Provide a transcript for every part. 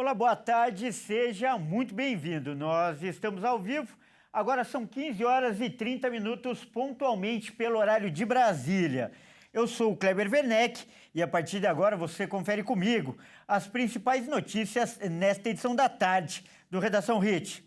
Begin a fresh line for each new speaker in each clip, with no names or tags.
Olá, boa tarde, seja muito bem-vindo. Nós estamos ao vivo, agora são 15 horas e 30 minutos, pontualmente pelo horário de Brasília. Eu sou o Kleber Werneck e a partir de agora você confere comigo as principais notícias nesta edição da tarde do Redação Hit.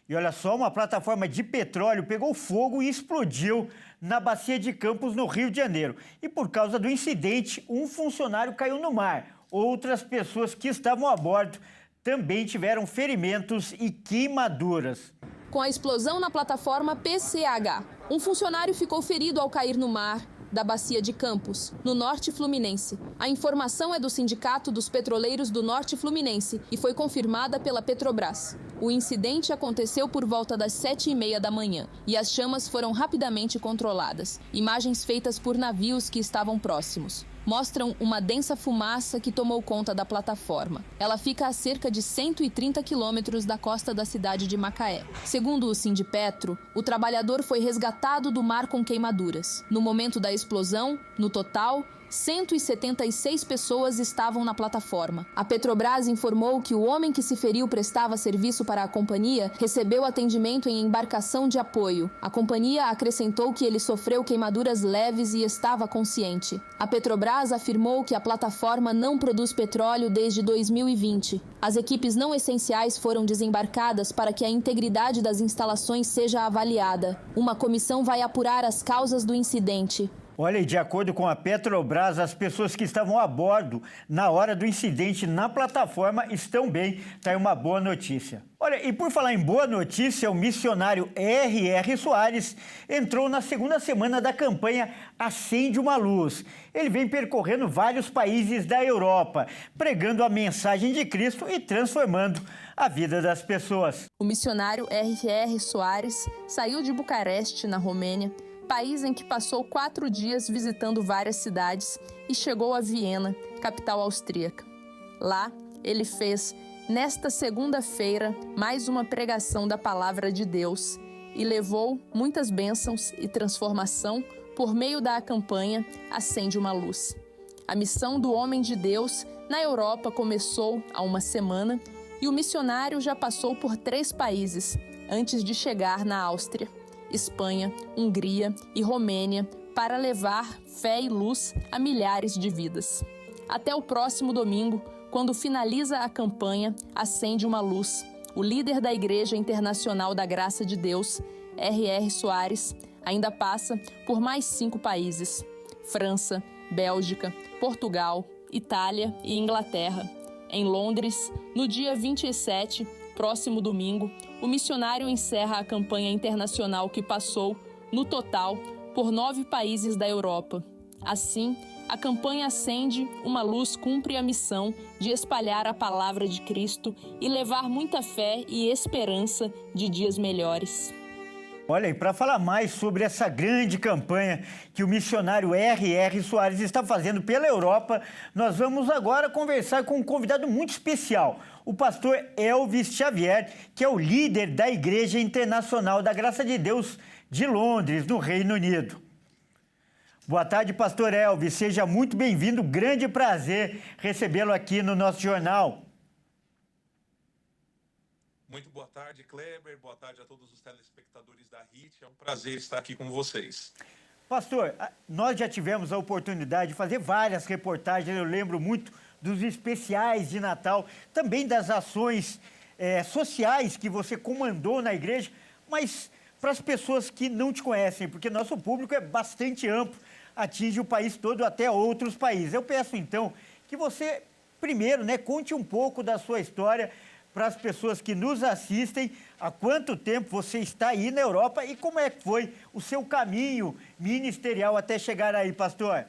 E olha só, uma plataforma de petróleo pegou fogo e explodiu na Bacia de Campos, no Rio de Janeiro. E por causa do incidente, um funcionário caiu no mar. Outras pessoas que estavam a bordo também tiveram ferimentos e queimaduras.
Com a explosão na plataforma PCH, um funcionário ficou ferido ao cair no mar da Bacia de Campos, no Norte Fluminense. A informação é do Sindicato dos Petroleiros do Norte Fluminense e foi confirmada pela Petrobras. O incidente aconteceu por volta das 7h30 da manhã e as chamas foram rapidamente controladas. Imagens feitas por navios que estavam próximos mostram uma densa fumaça que tomou conta da plataforma. Ela fica a cerca de 130 quilômetros da costa da cidade de Macaé. Segundo o Sindipetro, o trabalhador foi resgatado do mar com queimaduras. No momento da explosão, no total, 176 pessoas estavam na plataforma. A Petrobras informou que o homem que se feriu prestava serviço para a companhia recebeu atendimento em embarcação de apoio. A companhia acrescentou que ele sofreu queimaduras leves e estava consciente. A Petrobras afirmou que a plataforma não produz petróleo desde 2020. As equipes não essenciais foram desembarcadas para que a integridade das instalações seja avaliada. Uma comissão vai apurar as causas do incidente.
Olha, e de acordo com a Petrobras, as pessoas que estavam a bordo na hora do incidente na plataforma estão bem. Tá aí uma boa notícia. Olha, e por falar em boa notícia, o missionário R.R. Soares entrou na segunda semana da campanha Acende uma Luz. Ele vem percorrendo vários países da Europa, pregando a mensagem de Cristo e transformando a vida das pessoas.
O missionário R.R. Soares saiu de Bucareste, na Romênia, país em que passou 4 dias visitando várias cidades e chegou a Viena, capital austríaca. Lá, ele fez, nesta segunda-feira, mais uma pregação da palavra de Deus e levou muitas bênçãos e transformação por meio da campanha Acende uma Luz. A missão do homem de Deus na Europa começou há uma semana e o missionário já passou por 3 países antes de chegar na Áustria, Espanha, Hungria e Romênia para levar fé e luz a milhares de vidas. Até o próximo domingo, quando finaliza a campanha Acende uma Luz, o líder da Igreja Internacional da Graça de Deus, R.R. Soares, ainda passa por mais 5 países: França, Bélgica, Portugal, Itália e Inglaterra. Em Londres, no dia 27, próximo domingo, o missionário encerra a campanha internacional que passou, no total, por 9 países da Europa. Assim, a campanha Acende uma Luz cumpre a missão de espalhar a palavra de Cristo e levar muita fé e esperança de dias melhores.
Olha, e para falar mais sobre essa grande campanha que o missionário R.R. Soares está fazendo pela Europa, nós vamos agora conversar com um convidado muito especial, o pastor Elvis Xavier, que é o líder da Igreja Internacional da Graça de Deus de Londres, no Reino Unido. Boa tarde, pastor Elvis, seja muito bem-vindo, grande prazer recebê-lo aqui no nosso jornal.
Muito boa tarde, Kleber. Boa tarde a todos os telespectadores da HIT. É um prazer estar aqui com vocês.
Pastor, nós já tivemos a oportunidade de fazer várias reportagens, eu lembro muito dos especiais de Natal, também das ações sociais que você comandou na igreja, mas para as pessoas que não te conhecem, porque nosso público é bastante amplo, atinge o país todo, até outros países. Eu peço, então, que você, primeiro, conte um pouco da sua história, para as pessoas que nos assistem, há quanto tempo você está aí na Europa e como é que foi o seu caminho ministerial até chegar aí, pastor?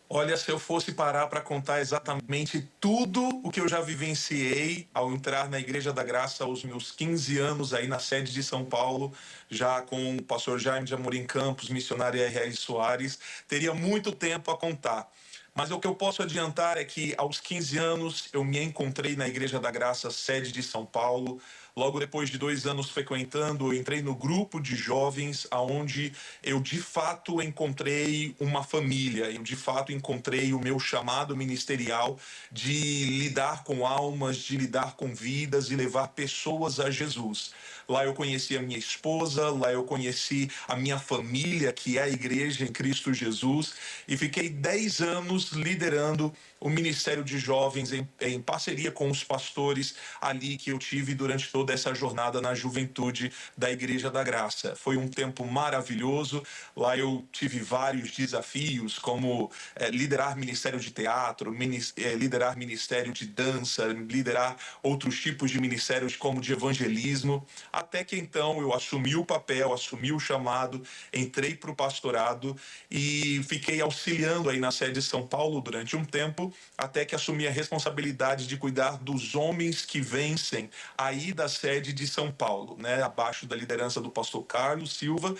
Olha, se eu fosse parar para contar exatamente tudo o que eu já vivenciei ao entrar na Igreja da Graça aos meus 15 anos aí na sede de São Paulo, já com o pastor Jaime de Amorim Campos, missionário R.R. Soares, teria muito tempo a contar. Mas o que eu posso adiantar é que aos 15 anos eu me encontrei na Igreja da Graça, sede de São Paulo. Logo depois de 2 anos frequentando, eu entrei no grupo de jovens, aonde eu de fato encontrei uma família, eu de fato encontrei o meu chamado ministerial de lidar com almas, de lidar com vidas e levar pessoas a Jesus. Lá eu conheci a minha esposa, lá eu conheci a minha família, que é a igreja em Cristo Jesus, e fiquei 10 anos liderando o Ministério de Jovens em parceria com os pastores ali que eu tive durante toda essa jornada na juventude da Igreja da Graça. Foi um tempo maravilhoso, lá eu tive vários desafios, como liderar ministério de teatro, liderar ministério de dança, liderar outros tipos de ministérios como de evangelismo, até que então eu assumi o papel, assumi o chamado, entrei para o pastorado e fiquei auxiliando aí na sede de São Paulo durante um tempo, até que assumi a responsabilidade de cuidar dos homens que vencem aí da sede de São Paulo, né? Abaixo da liderança do pastor Carlos Silva,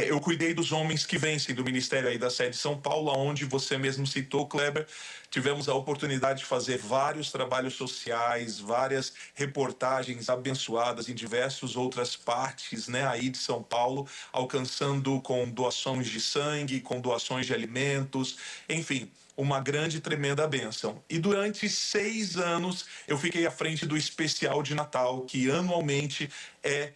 eu cuidei dos homens que vencem do ministério aí da sede de São Paulo, onde você mesmo citou, Kleber. Tivemos a oportunidade de fazer vários trabalhos sociais, várias reportagens abençoadas em diversas outras partes, né, aí de São Paulo, alcançando com doações de sangue, com doações de alimentos, enfim, uma grande e tremenda bênção. E durante 6 anos eu fiquei à frente do especial de Natal, que anualmente é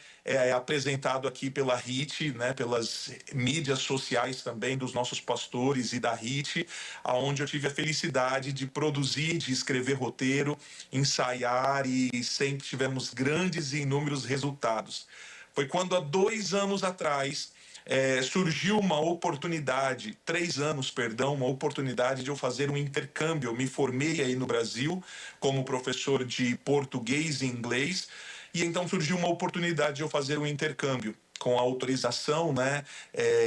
apresentado aqui pela HIT, né, pelas mídias sociais também dos nossos pastores e da HIT, aonde eu tive a felicidade de produzir, de escrever roteiro, ensaiar e sempre tivemos grandes e inúmeros resultados. Foi quando há 2 anos atrás surgiu uma oportunidade, 3 anos, perdão, uma oportunidade de eu fazer um intercâmbio. Eu me formei aí no Brasil como professor de português e inglês, e então surgiu uma oportunidade de eu fazer um intercâmbio. Com a autorização, né,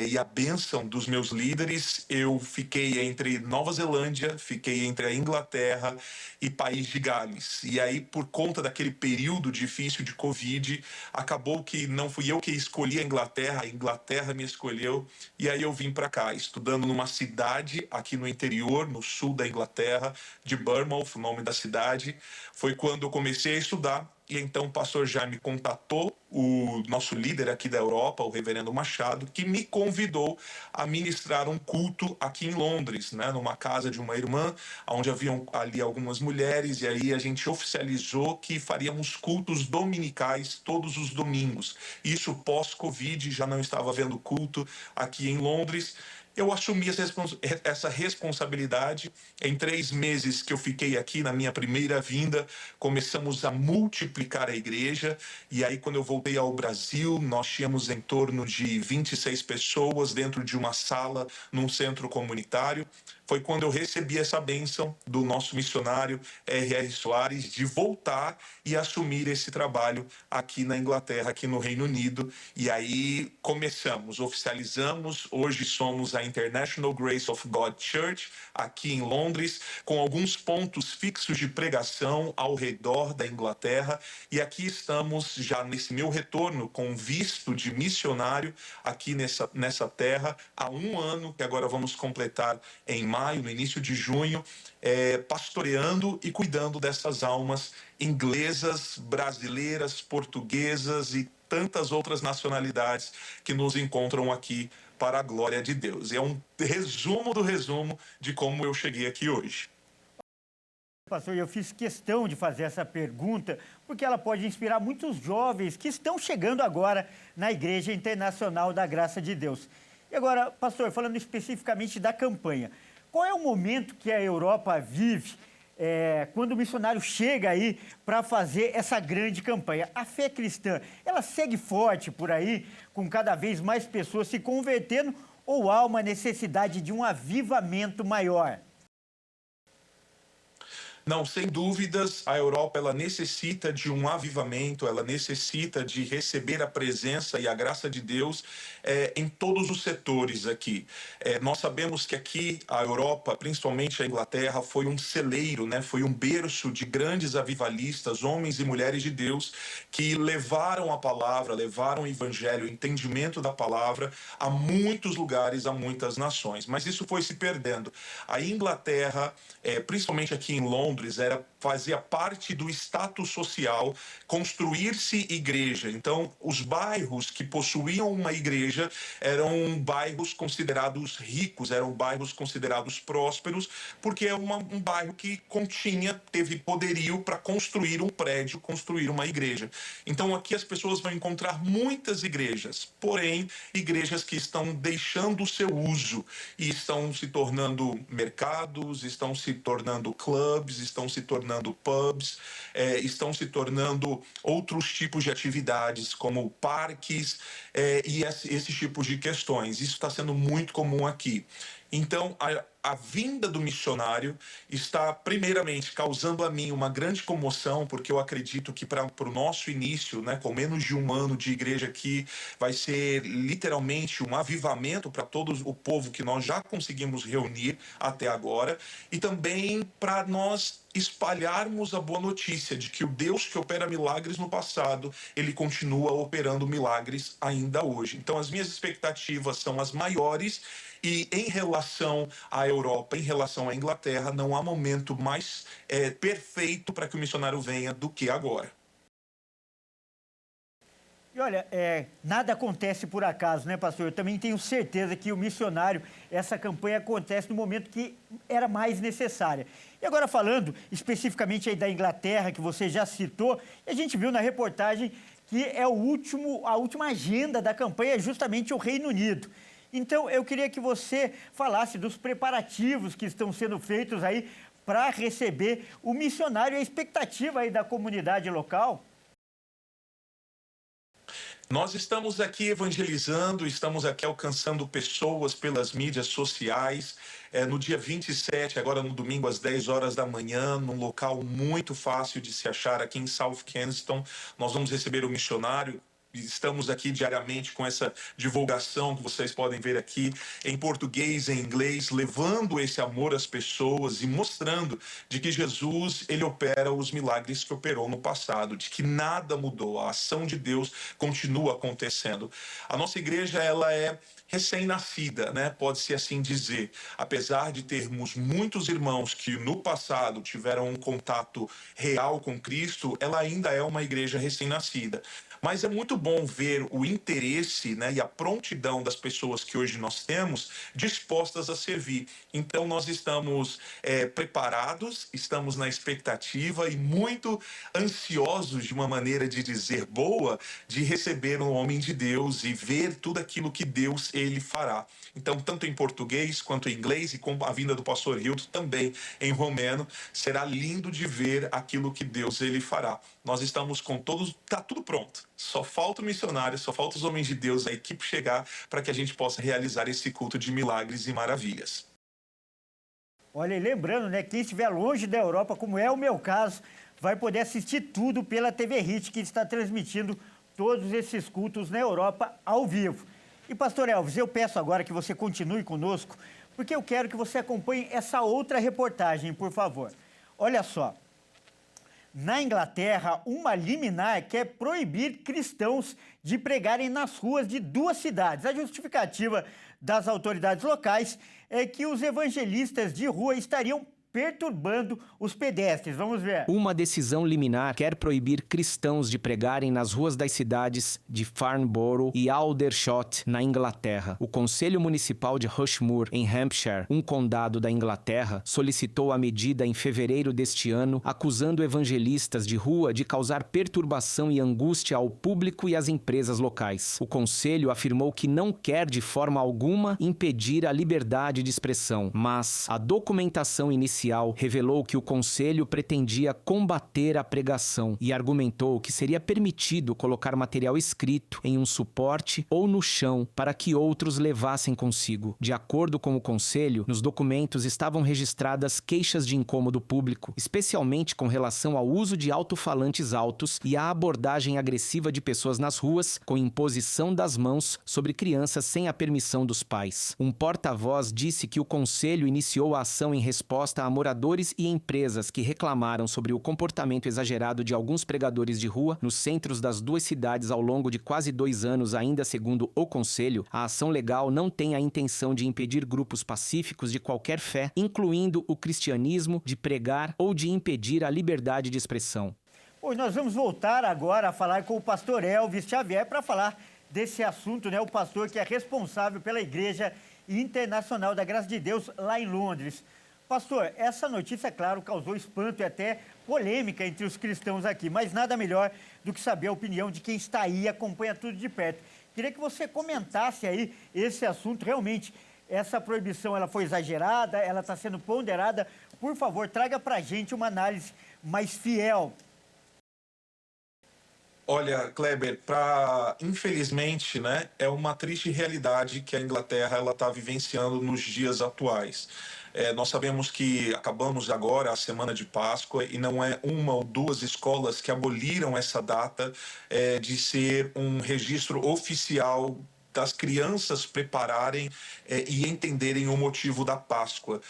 e a bênção dos meus líderes, eu fiquei entre Nova Zelândia, fiquei entre a Inglaterra e País de Gales. E aí, por conta daquele período difícil de Covid, acabou que não fui eu que escolhi a Inglaterra me escolheu, e aí eu vim para cá, estudando numa cidade aqui no interior, no sul da Inglaterra, de Bournemouth, o nome da cidade. Foi quando eu comecei a estudar. E então o pastor Jaime contatou o nosso líder aqui da Europa, o reverendo Machado, que me convidou a ministrar um culto aqui em Londres, né, numa casa de uma irmã, onde haviam ali algumas mulheres, e aí a gente oficializou que faríamos cultos dominicais todos os domingos. Isso pós-Covid, já não estava havendo culto aqui em Londres. Eu assumi essa responsabilidade. Em 3 meses que eu fiquei aqui, na minha primeira vinda, começamos a multiplicar a igreja. E aí, quando eu voltei ao Brasil, nós tínhamos em torno de 26 pessoas dentro de uma sala, num centro comunitário. Foi quando eu recebi essa bênção do nosso missionário R.R. Soares de voltar e assumir esse trabalho aqui na Inglaterra, aqui no Reino Unido. E aí começamos, oficializamos. Hoje somos a International Grace of God Church, aqui em Londres, com alguns pontos fixos de pregação ao redor da Inglaterra. E aqui estamos já nesse meu retorno com visto de missionário aqui nessa terra há 1 ano, que agora vamos completar em maio, no início de junho, pastoreando e cuidando dessas almas inglesas, brasileiras, portuguesas e tantas outras nacionalidades que nos encontram aqui para a glória de Deus. É um resumo do resumo de como eu cheguei aqui hoje.
Pastor, eu fiz questão de fazer essa pergunta porque ela pode inspirar muitos jovens que estão chegando agora na Igreja Internacional da Graça de Deus. E agora, pastor, falando especificamente da campanha, qual é o momento que a Europa vive quando o missionário chega aí para fazer essa grande campanha? A fé cristã, ela segue forte por aí, com cada vez mais pessoas se convertendo, ou há uma necessidade de um avivamento maior?
Não, sem dúvidas, a Europa ela necessita de um avivamento, ela necessita de receber a presença e a graça de Deus em todos os setores aqui. Nós sabemos que aqui a Europa, principalmente a Inglaterra, foi um celeiro, né? Foi um berço de grandes avivalistas, homens e mulheres de Deus, que levaram a palavra, levaram o evangelho, o entendimento da palavra a muitos lugares, a muitas nações. Mas isso foi se perdendo. A Inglaterra, principalmente aqui em Londres, fazia parte do status social construir-se igreja. Então, os bairros que possuíam uma igreja eram bairros considerados ricos, eram bairros considerados prósperos, porque é um bairro que teve poderio para construir um prédio, construir uma igreja. Então, aqui as pessoas vão encontrar muitas igrejas, porém, igrejas que estão deixando o seu uso e estão se tornando mercados, estão se tornando clubes, estão se tornando pubs, estão se tornando outros tipos de atividades, como parques e esses tipos de questões. Isso está sendo muito comum aqui. Então, a vinda do missionário está, primeiramente, causando a mim uma grande comoção, porque eu acredito que para o nosso início, né, com menos de um ano de igreja aqui, vai ser literalmente um avivamento para todo o povo que nós já conseguimos reunir até agora, e também para nós espalharmos a boa notícia de que o Deus que opera milagres no passado, ele continua operando milagres ainda hoje. Então, as minhas expectativas são as maiores. E em relação à Europa, em relação à Inglaterra, não há momento mais perfeito para que o missionário venha do que agora.
E olha, nada acontece por acaso, né, pastor? Eu também tenho certeza que o missionário, essa campanha acontece no momento que era mais necessária. E agora falando especificamente aí da Inglaterra, que você já citou, a gente viu na reportagem que a última agenda da campanha é justamente o Reino Unido. Então, eu queria que você falasse dos preparativos que estão sendo feitos aí para receber o missionário, a expectativa aí da comunidade local.
Nós estamos aqui evangelizando, estamos aqui alcançando pessoas pelas mídias sociais. No dia 27, agora no domingo, às 10 horas da manhã, num local muito fácil de se achar aqui em South Kensington, nós vamos receber o missionário. Estamos aqui diariamente com essa divulgação que vocês podem ver aqui em português e em inglês, levando esse amor às pessoas e mostrando de que Jesus, ele opera os milagres que operou no passado, de que nada mudou, a ação de Deus continua acontecendo. A nossa igreja, ela é recém-nascida, né? Pode-se assim dizer. Apesar de termos muitos irmãos que no passado tiveram um contato real com Cristo, ela ainda é uma igreja recém-nascida. Mas é muito bom ver o interesse, né, e a prontidão das pessoas que hoje nós temos dispostas a servir. Então, nós estamos preparados, estamos na expectativa e muito ansiosos, de uma maneira de dizer boa, de receber um homem de Deus e ver tudo aquilo que Deus ele fará. Então, tanto em português quanto em inglês, e com a vinda do pastor Hilton também em romeno, será lindo de ver aquilo que Deus ele fará. Nós estamos com está tudo pronto. Só falta o missionário, só falta os homens de Deus, a equipe chegar para que a gente possa realizar esse culto de milagres e maravilhas.
Olha, e lembrando, né, quem estiver longe da Europa, como é o meu caso, vai poder assistir tudo pela TV Hit, que está transmitindo todos esses cultos na Europa ao vivo. E, pastor Elvis, eu peço agora que você continue conosco, porque eu quero que você acompanhe essa outra reportagem, por favor. Olha só. Na Inglaterra, uma liminar quer proibir cristãos de pregarem nas ruas de 2 cidades. A justificativa das autoridades locais é que os evangelistas de rua estariam perturbando os pedestres. Vamos ver.
Uma decisão liminar quer proibir cristãos de pregarem nas ruas das cidades de Farnborough e Aldershot, na Inglaterra. O Conselho Municipal de Rushmoor, em Hampshire, um condado da Inglaterra, solicitou a medida em fevereiro deste ano, acusando evangelistas de rua de causar perturbação e angústia ao público e às empresas locais. O Conselho afirmou que não quer de forma alguma impedir a liberdade de expressão, mas a documentação inicial Confidencial revelou que o conselho pretendia combater a pregação e argumentou que seria permitido colocar material escrito em um suporte ou no chão para que outros levassem consigo. De acordo com o conselho, nos documentos estavam registradas queixas de incômodo público, especialmente com relação ao uso de alto-falantes altos e à abordagem agressiva de pessoas nas ruas com imposição das mãos sobre crianças sem a permissão dos pais. Um porta-voz disse que o conselho iniciou a ação em resposta a moradores e empresas que reclamaram sobre o comportamento exagerado de alguns pregadores de rua nos centros das duas cidades ao longo de quase 2 anos. Ainda segundo o conselho, a ação legal não tem a intenção de impedir grupos pacíficos de qualquer fé, incluindo o cristianismo, de pregar ou de impedir a liberdade de expressão.
Bom, nós vamos voltar agora a falar com o pastor Elvis Xavier para falar desse assunto, né? O pastor que é responsável pela Igreja Internacional da Graça de Deus lá em Londres. Pastor, essa notícia, claro, causou espanto e até polêmica entre os cristãos aqui, mas nada melhor do que saber a opinião de quem está aí e acompanha tudo de perto. Queria que você comentasse aí esse assunto. Realmente, essa proibição ela foi exagerada, ela está sendo ponderada. Por favor, traga para a gente uma análise mais fiel.
Olha, Kleber, infelizmente, né, é uma triste realidade que a Inglaterra está vivenciando nos dias atuais. Nós sabemos que acabamos agora a semana de Páscoa e não é uma ou duas escolas que aboliram essa data de ser um registro oficial das crianças prepararem e entenderem o motivo da Páscoa.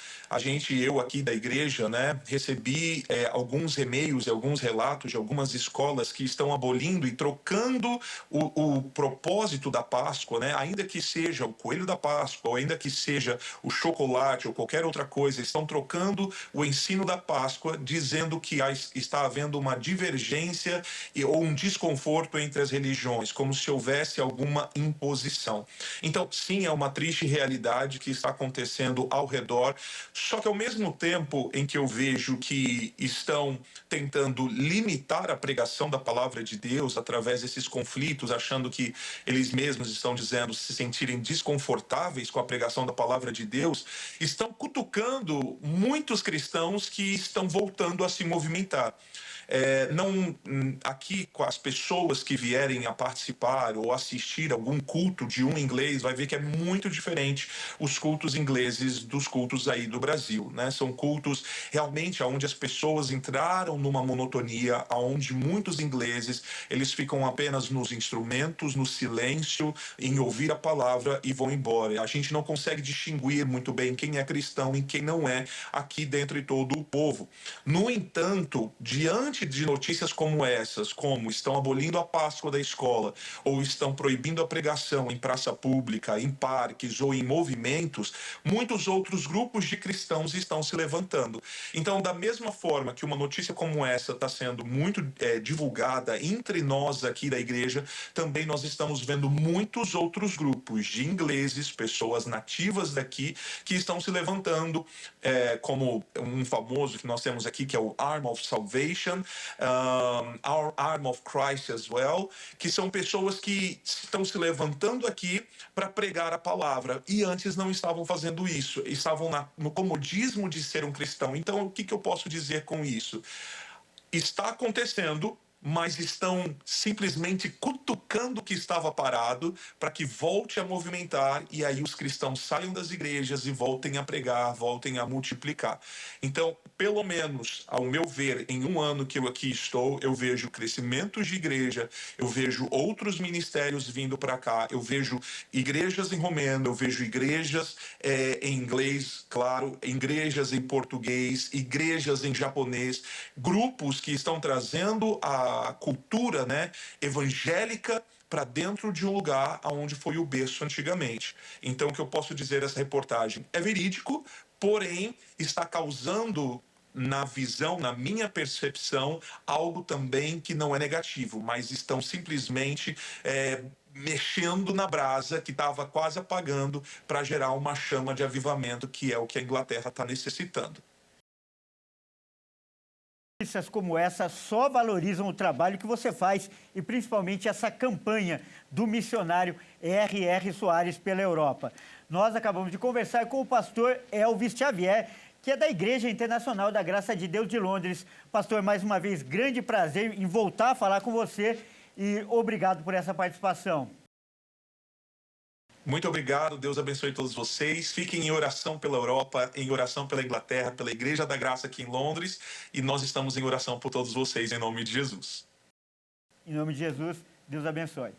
Eu aqui da igreja, né, recebi alguns e-mails e alguns relatos de algumas escolas que estão abolindo e trocando o propósito da Páscoa, né, ainda que seja o coelho da Páscoa, ou ainda que seja o chocolate ou qualquer outra coisa, estão trocando o ensino da Páscoa, dizendo que está havendo uma divergência ou um desconforto entre as religiões, como se houvesse alguma imposição. Então, sim, é uma triste realidade que está acontecendo ao redor, só que ao mesmo tempo em que eu vejo que estão tentando limitar a pregação da palavra de Deus através desses conflitos, achando que eles mesmos estão dizendo se sentirem desconfortáveis com a pregação da palavra de Deus, estão cutucando muitos cristãos que estão voltando a se movimentar. Aqui, com as pessoas que vierem a participar ou assistir algum culto de um inglês, vai ver que é muito diferente os cultos ingleses dos cultos aí do Brasil, né? São cultos realmente onde as pessoas entraram numa monotonia, onde muitos ingleses, eles ficam apenas nos instrumentos, no silêncio, em ouvir a palavra e vão embora. A gente não consegue distinguir muito bem quem é cristão e quem não é aqui dentre todo o povo. No entanto, diante de notícias como essas, como estão abolindo a Páscoa da escola, ou estão proibindo a pregação em praça pública, em parques ou em movimentos, muitos outros grupos de cristãos estão se levantando. Então, da mesma forma que uma notícia como essa está sendo muito divulgada entre nós aqui da igreja, também nós estamos vendo muitos outros grupos de ingleses, pessoas nativas daqui, que estão se levantando, como um famoso que nós temos aqui, que é o Arm of Salvation, Our Arm of Christ as well, que são pessoas que estão se levantando aqui para pregar a palavra e antes não estavam fazendo isso, estavam no comodismo de ser um cristão. Então, o que eu posso dizer com isso? Está acontecendo, mas estão simplesmente cutucando o que estava parado para que volte a movimentar e aí os cristãos saiam das igrejas e voltem a pregar, voltem a multiplicar. Então, pelo menos, ao meu ver, em um ano que eu aqui estou, eu vejo crescimentos de igreja, eu vejo outros ministérios vindo para cá, eu vejo igrejas em romeno, eu vejo igrejas em inglês, claro, igrejas em português, igrejas em japonês, grupos que estão trazendo a cultura, né, evangélica para dentro de um lugar onde foi o berço antigamente. Então, o que eu posso dizer dessa reportagem é verídico, porém está causando, na visão, na minha percepção, algo também que não é negativo, mas estão simplesmente mexendo na brasa que estava quase apagando para gerar uma chama de avivamento, que é o que a Inglaterra está necessitando.
Notícias como essa só valorizam o trabalho que você faz e principalmente essa campanha do missionário R.R. Soares pela Europa. Nós acabamos de conversar com o pastor Elvis Xavier, que é da Igreja Internacional da Graça de Deus de Londres. Pastor, mais uma vez, grande prazer em voltar a falar com você e obrigado por essa participação.
Muito obrigado, Deus abençoe todos vocês. Fiquem em oração pela Europa, em oração pela Inglaterra, pela Igreja da Graça aqui em Londres, e nós estamos em oração por todos vocês, em nome de Jesus.
Em nome de Jesus, Deus abençoe.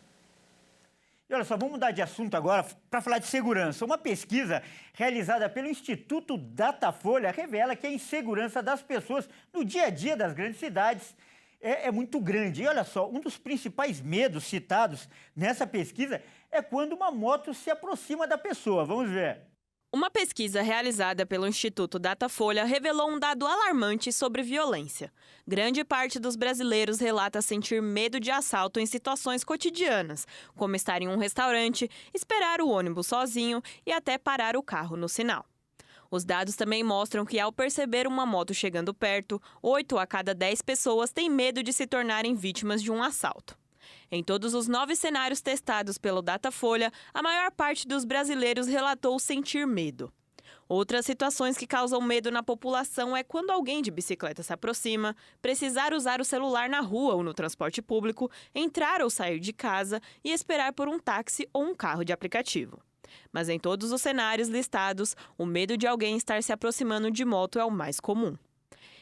E olha só, vamos mudar de assunto agora para falar de segurança. Uma pesquisa realizada pelo Instituto Datafolha revela que a insegurança das pessoas no dia a dia das grandes cidades é muito grande. E olha só, um dos principais medos citados nessa pesquisa é quando uma moto se aproxima da pessoa. Vamos ver.
Uma pesquisa realizada pelo Instituto Datafolha revelou um dado alarmante sobre violência. Grande parte dos brasileiros relata sentir medo de assalto em situações cotidianas, como estar em um restaurante, esperar o ônibus sozinho e até parar o carro no sinal. Os dados também mostram que, ao perceber uma moto chegando perto, 8 a cada 10 pessoas têm medo de se tornarem vítimas de um assalto. Em todos os 9 cenários testados pelo Datafolha, a maior parte dos brasileiros relatou sentir medo. Outras situações que causam medo na população é quando alguém de bicicleta se aproxima, precisar usar o celular na rua ou no transporte público, entrar ou sair de casa e esperar por um táxi ou um carro de aplicativo. Mas em todos os cenários listados, o medo de alguém estar se aproximando de moto é o mais comum.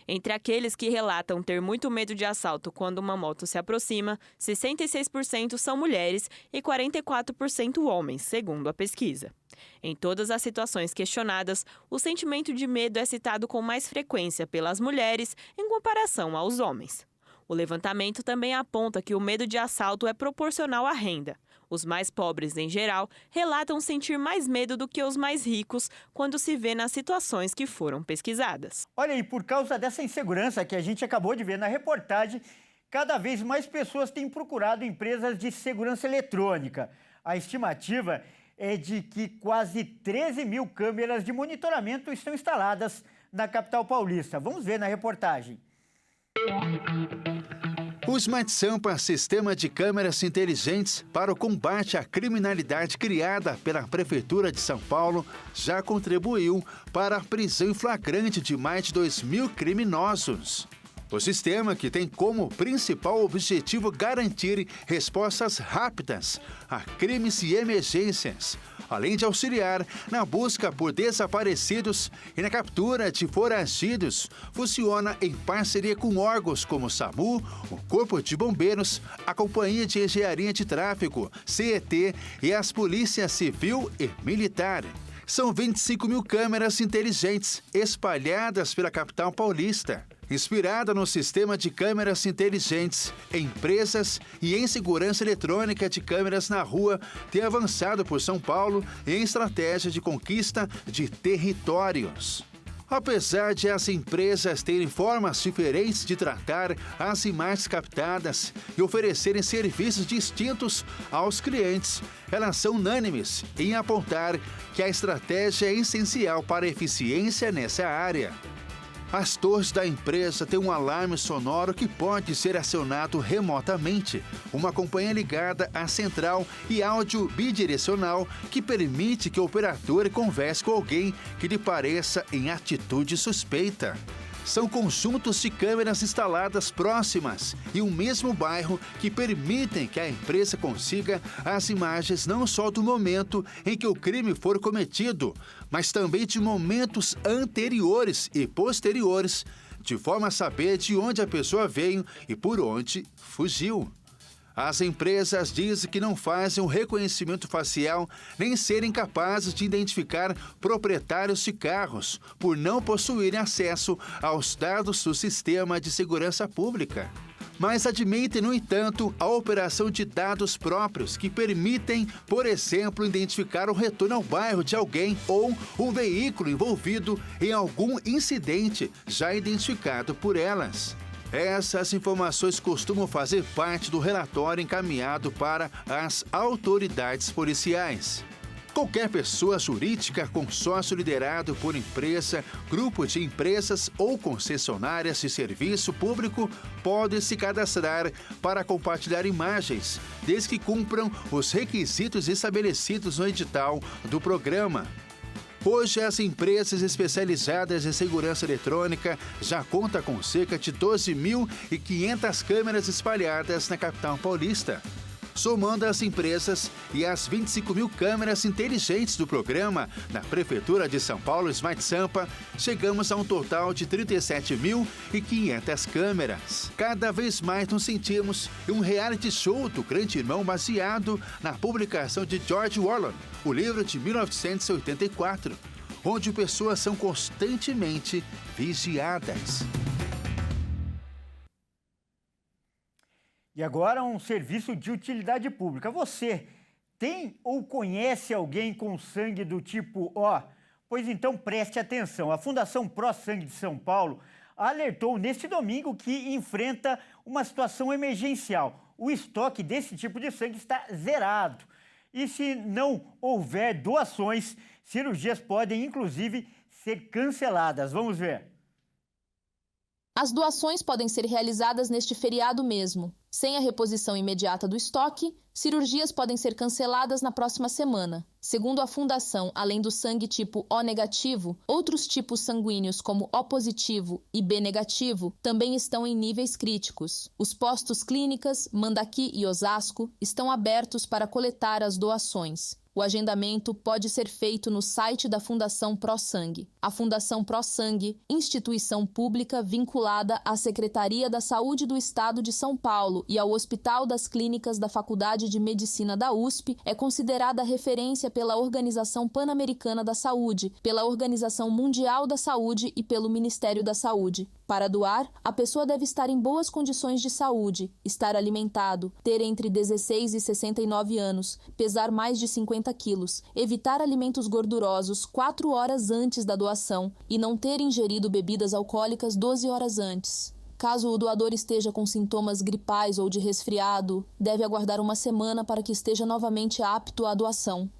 Entre aqueles que relatam ter muito medo de assalto quando uma moto se aproxima, 66% são mulheres e 44% homens, segundo a pesquisa. Em todas as situações questionadas, o sentimento de medo é citado com mais frequência pelas mulheres em comparação aos homens. O levantamento também aponta que o medo de assalto é proporcional à renda. Os mais pobres, em geral, relatam sentir mais medo do que os mais ricos quando se vê nas situações que foram pesquisadas.
Olha aí, por causa dessa insegurança que a gente acabou de ver na reportagem, cada vez mais pessoas têm procurado empresas de segurança eletrônica. A estimativa é de que quase 13 mil câmeras de monitoramento estão instaladas na capital paulista. Vamos ver na reportagem.
O Smart Sampa, sistema de câmeras inteligentes para o combate à criminalidade criada pela Prefeitura de São Paulo, já contribuiu para a prisão em flagrante de mais de 2.000 criminosos. O sistema, que tem como principal objetivo garantir respostas rápidas a crimes e emergências, além de auxiliar na busca por desaparecidos e na captura de foragidos, funciona em parceria com órgãos como o SAMU, o Corpo de Bombeiros, a Companhia de Engenharia de Tráfego, CET e as Polícias Civil e Militar. São 25 mil câmeras inteligentes espalhadas pela capital paulista. Inspirada no sistema de câmeras inteligentes, empresas e em segurança eletrônica de câmeras na rua tem avançado por São Paulo em estratégia de conquista de territórios. Apesar de as empresas terem formas diferentes de tratar as imagens captadas e oferecerem serviços distintos aos clientes, elas são unânimes em apontar que a estratégia é essencial para a eficiência nessa área. As torres da empresa têm um alarme sonoro que pode ser acionado remotamente, uma companhia ligada à central e áudio bidirecional que permite que o operador converse com alguém que lhe pareça em atitude suspeita. São conjuntos de câmeras instaladas próximas e um mesmo bairro que permitem que a empresa consiga as imagens não só do momento em que o crime for cometido, mas também de momentos anteriores e posteriores, de forma a saber de onde a pessoa veio e por onde fugiu. As empresas dizem que não fazem o reconhecimento facial nem serem capazes de identificar proprietários de carros por não possuírem acesso aos dados do sistema de segurança pública. Mas admitem, no entanto, a operação de dados próprios que permitem, por exemplo, identificar o retorno ao bairro de alguém ou um veículo envolvido em algum incidente já identificado por elas. Essas informações costumam fazer parte do relatório encaminhado para as autoridades policiais. Qualquer pessoa jurídica, consórcio liderado por empresa, grupo de empresas ou concessionárias de serviço público pode se cadastrar para compartilhar imagens, desde que cumpram os requisitos estabelecidos no edital do programa. Hoje, as empresas especializadas em segurança eletrônica já contam com cerca de 12.500 câmeras espalhadas na capital paulista. Somando as empresas e as 25.000 câmeras inteligentes do programa na Prefeitura de São Paulo Smart Sampa, chegamos a um total de 37.500 câmeras. Cada vez mais nos sentimos em um reality show do Grande Irmão baseado na publicação de George Orwell, o livro de 1984, onde pessoas são constantemente vigiadas.
E agora um serviço de utilidade pública. Você tem ou conhece alguém com sangue do tipo O? Pois então preste atenção. A Fundação Pro Sangue de São Paulo alertou neste domingo que enfrenta uma situação emergencial. O estoque desse tipo de sangue está zerado. E se não houver doações, cirurgias podem inclusive ser canceladas. Vamos ver.
As doações podem ser realizadas neste feriado mesmo. Sem a reposição imediata do estoque, cirurgias podem ser canceladas na próxima semana. Segundo a Fundação, além do sangue tipo O negativo, outros tipos sanguíneos como O positivo e B negativo também estão em níveis críticos. Os postos clínicas, Mandaki e Osasco estão abertos para coletar as doações. O agendamento pode ser feito no site da Fundação Pro Sangue. A Fundação Pro Sangue, instituição pública vinculada à Secretaria da Saúde do Estado de São Paulo e ao Hospital das Clínicas da Faculdade de Medicina da USP, é considerada referência pela Organização Pan-Americana da Saúde, pela Organização Mundial da Saúde e pelo Ministério da Saúde. Para doar, a pessoa deve estar em boas condições de saúde, estar alimentado, ter entre 16 e 69 anos, pesar mais de 50 quilos, evitar alimentos gordurosos 4 horas antes da doação e não ter ingerido bebidas alcoólicas 12 horas antes. Caso o doador esteja com sintomas gripais ou de resfriado, deve aguardar uma semana para que esteja novamente apto à doação.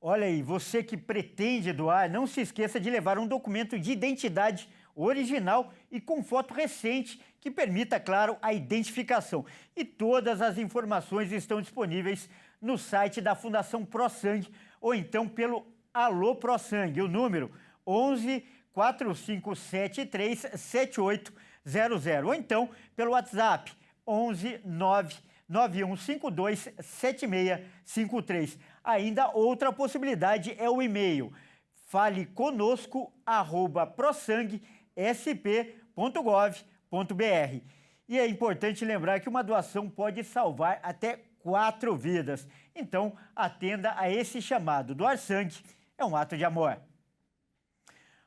Olha aí, você que pretende doar, não se esqueça de levar um documento de identidade original e com foto recente que permita, claro, a identificação. E todas as informações estão disponíveis no site da Fundação Pro Sangue ou então pelo Alô Pro Sangue, o número 11 4573 7800 ou então pelo WhatsApp 11 99152 7653. Ainda outra possibilidade é o e-mail faleconosco@prosanguesp.gov.br. E é importante lembrar que uma doação pode salvar até 4 vidas. Então, atenda a esse chamado. Doar sangue é um ato de amor.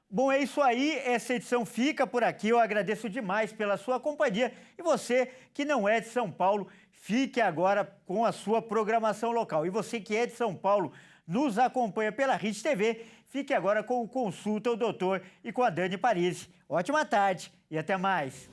Bom, é isso aí. Essa edição fica por aqui. Eu agradeço demais pela sua companhia. E você que não é de São Paulo, fique agora com a sua programação local. E você que é de São Paulo, nos acompanha pela Rede TV, fique agora com o Consulta ao Doutor e com a Dani Parisi. Ótima tarde e até mais.